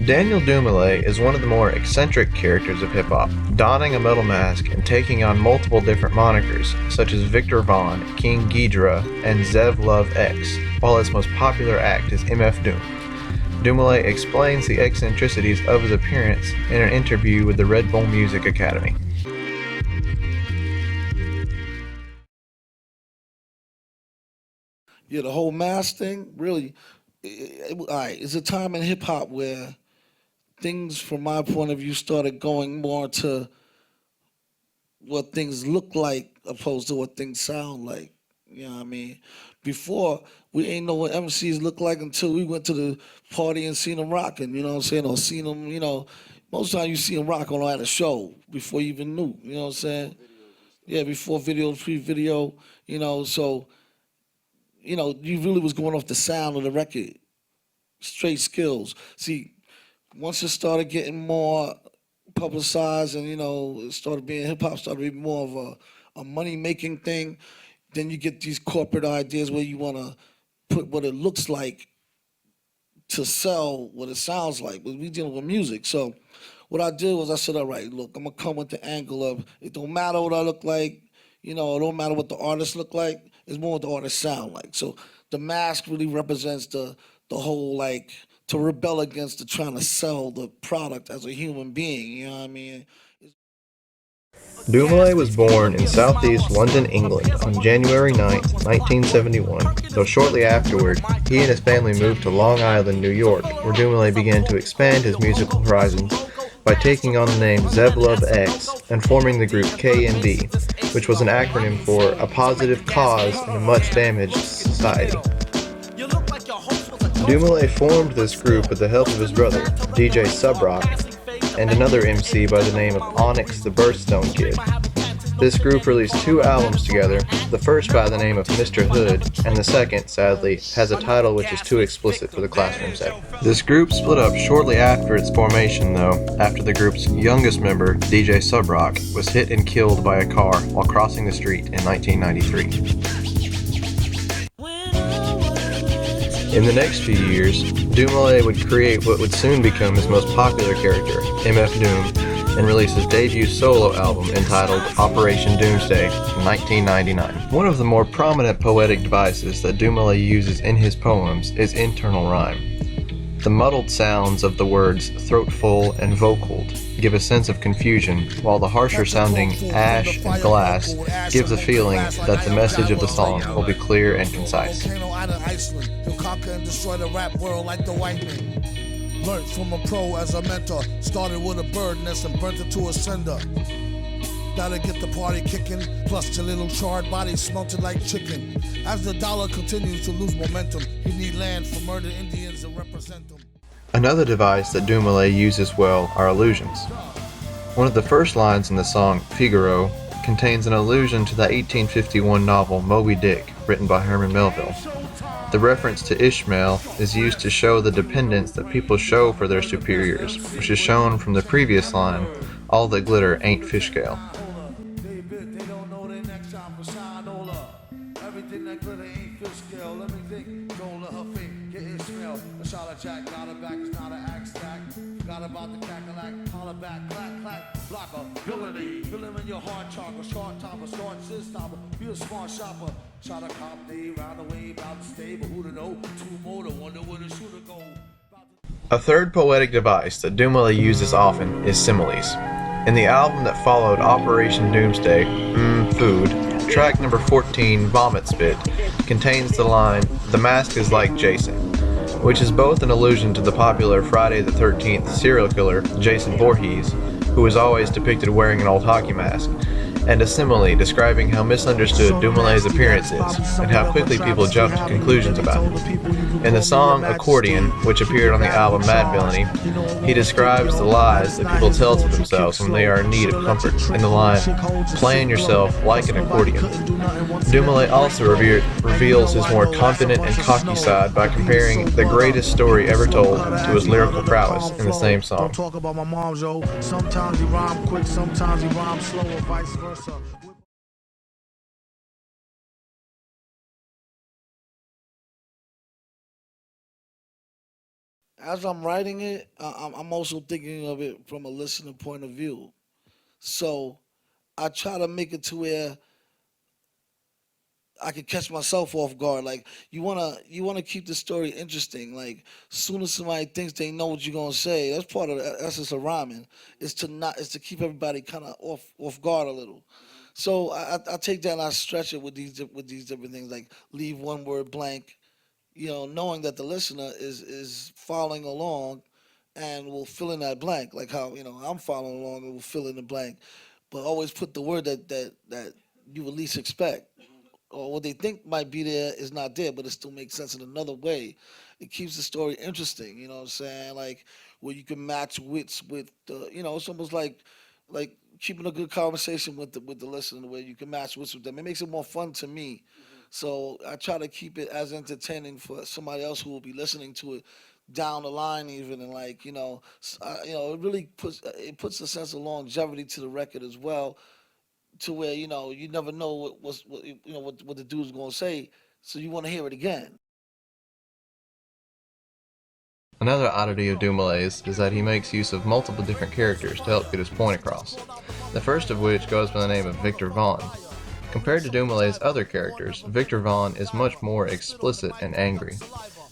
Daniel Dumile is one of the more eccentric characters of hip-hop, donning a metal mask and taking on multiple different monikers, such as Victor Vaughn, King Ghidra, and Zev Love X, while his most popular act is MF Doom. Dumile explains the eccentricities of his appearance in an interview with the Red Bull Music Academy. Yeah, the whole mask thing, really, all right, it's a time in hip hop where things, from my point of view, started going more to what things look like opposed to what things sound like. You know what I mean? Before, we ain't know what MCs look like until we went to the party and seen them rocking, you know what I'm saying? Or seen them, most of the time you see them rock on at a show before you even knew, you know what I'm saying? Yeah, before video, pre-video, so, you really was going off the sound of the record, straight skills. See, once it started getting more publicized and it started being hip hop started being more of a money making thing, then you get these corporate ideas where you want to put what it looks like to sell what it sounds like. But we dealing with music, so what I did was I said, all right, look, I'm gonna come with the angle of it don't matter what I look like, it don't matter what the artist look like. It's more what the artist sound like. So the mask really represents the whole like to rebel against the trying to sell the product as a human being. You know what I mean? Dumile was born in southeast London, England on January 9, 1971, though shortly afterward, he and his family moved to Long Island, New York, where Dumile began to expand his musical horizons by taking on the name Zev Love X and forming the group KND, which was an acronym for A Positive Cause in a Much Damaged Society. Dumile formed this group with the help of his brother, DJ Subrock, and another MC by the name of Onyx the Birthstone Kid. This group released 2 albums together, the first by the name of Mr. Hood, and the second, sadly, has a title which is too explicit for the classroom setting. This group split up shortly after its formation, though, after the group's youngest member, DJ Subrock, was hit and killed by a car while crossing the street in 1993. In the next few years, Dumile would create what would soon become his most popular character, MF Doom, and release his debut solo album entitled Operation Doomsday in 1999. One of the more prominent poetic devices that Dumile uses in his poems is internal rhyme. The muddled sounds of the words throatful and vocaled give a sense of confusion, while the harsher sounding ash and glass gives a feeling that the message of the song will be clear and concise. Learned from a pro as a mentor. Started with a bird nest and burnt it to a cinder. That'll get the party kicking. Plus your little charred body smelted like chicken. As the dollar continues to lose momentum, you need land for murdered Indians to represent them. Another device that Dumile uses well are allusions. One of the first lines in the song, Figaro, contains an allusion to the 1851 novel Moby Dick, written by Herman Melville. The reference to Ishmael is used to show the dependence that people show for their superiors, which is shown from the previous line, all that glitter ain't fish scale. A third poetic device that Dumile uses often is similes. In the album that followed Operation Doomsday, Food, track number 14, Vomit Spit, contains the line, "The mask is like Jason," which is both an allusion to the popular Friday the 13th serial killer, Jason Voorhees, who was always depicted wearing an old hockey mask, and a simile describing how misunderstood Dumile's appearance is, and how quickly people jump to conclusions about it. In the song Accordion, which appeared on the album Mad Villainy, he describes the lies that people tell to themselves when they are in need of comfort, in the line, "Playing yourself like an accordion." Dumile also reveals his more confident and cocky side by comparing the greatest story ever told to his lyrical prowess in the same song. Talk about my mom, Joe. Sometimes he rhyme quick, sometimes he rhyme slow, or vice versa. as I'm writing it, I'm also thinking of it from a listener point of view. So I try to make it to where I could catch myself off guard. Like you wanna keep the story interesting. Like soon as somebody thinks they know what you're gonna say, that's part of the essence of rhyming. Is to keep everybody kind of off guard a little. So I take that and I stretch it with these different things. Like leave one word blank. Knowing that the listener is following along and will fill in that blank, like how I'm following along and will fill in the blank. But always put the word that you would least expect, or what they think might be there is not there, but it still makes sense in another way. It keeps the story interesting. You know what I'm saying? Like where you can match wits with the. It's almost like keeping a good conversation with the listener, where you can match wits with them. It makes it more fun to me. So I try to keep it as entertaining for somebody else who will be listening to it down the line, even, and like it really puts a sense of longevity to the record as well, to where you never know what the dude's gonna say, so you want to hear it again. Another oddity of Dumile's is that he makes use of multiple different characters to help get his point across, the first of which goes by the name of Victor Vaughn. Compared to Dumile's other characters, Victor Vaughn is much more explicit and angry.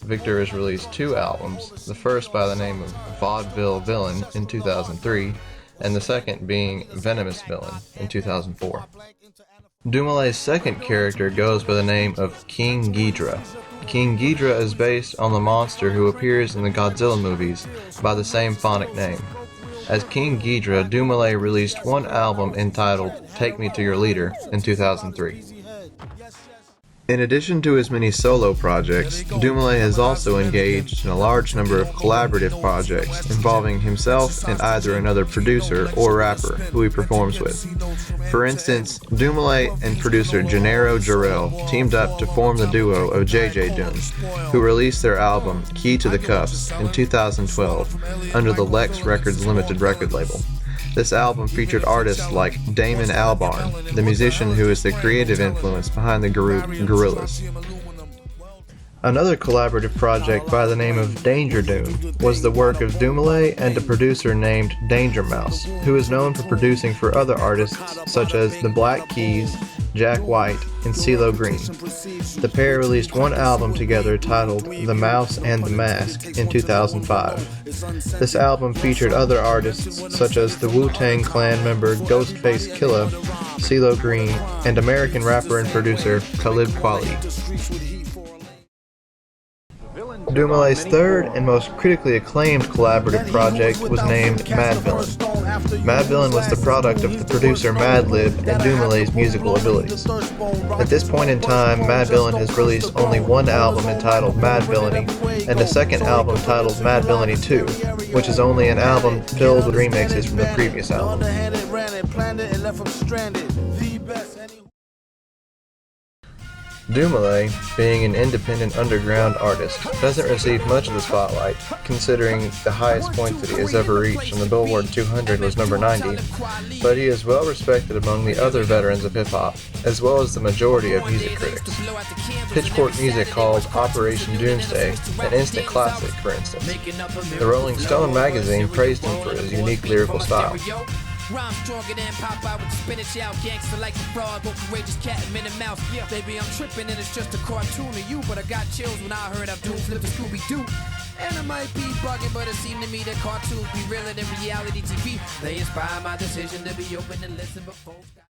Victor has released 2 albums, the first by the name of Vaudeville Villain in 2003, and the second being Venomous Villain in 2004. Dumile's second character goes by the name of King Ghidra. King Ghidra is based on the monster who appears in the Godzilla movies by the same phonic name. As King Ghidra, Dumile released one album entitled Take Me to Your Leader in 2003. In addition to his many solo projects, Dumile has also engaged in a large number of collaborative projects involving himself and either another producer or rapper who he performs with. For instance, Dumile and producer Gennaro Jarrell teamed up to form the duo of JJ Doom, who released their album Key to the Cuffs in 2012 under the Lex Records Limited record label. This album featured artists like Damon Albarn, the musician who is the creative influence behind the group Gorillaz. Another collaborative project by the name of Danger Doom was the work of Dumile and a producer named Danger Mouse, who is known for producing for other artists such as The Black Keys, Jack White, and CeeLo Green. The pair released one album together titled The Mouse and the Mask in 2005. This album featured other artists such as the Wu-Tang Clan member Ghostface Killah, CeeLo Green, and American rapper and producer Talib Kweli. Dumile's third and most critically acclaimed collaborative project was named Madvillain. Madvillain was the product of the producer Madlib and Dumile's musical abilities. At this point in time, Madvillain has released only one album entitled Madvillainy and a second album titled Madvillainy 2, which is only an album filled with remixes from the previous album. Dumile, being an independent underground artist, doesn't receive much of the spotlight, considering the highest point that he has ever reached on the Billboard 200 was number 90, but he is well respected among the other veterans of hip-hop, as well as the majority of music critics. Pitchfork Music calls Operation Doomsday an instant classic, for instance. The Rolling Stone magazine praised him for his unique lyrical style. Rhyme stronger than Popeye with the spinach out. Gangster like the fraud, but courageous cat and Minnie Mouse. Yeah, baby, I'm tripping and it's just a cartoon of you. But I got chills when I heard Abdul flip the Scooby-Doo. And I might be bugging, but it seemed to me that cartoons be realer than reality TV. They inspire my decision to be open and listen, but folks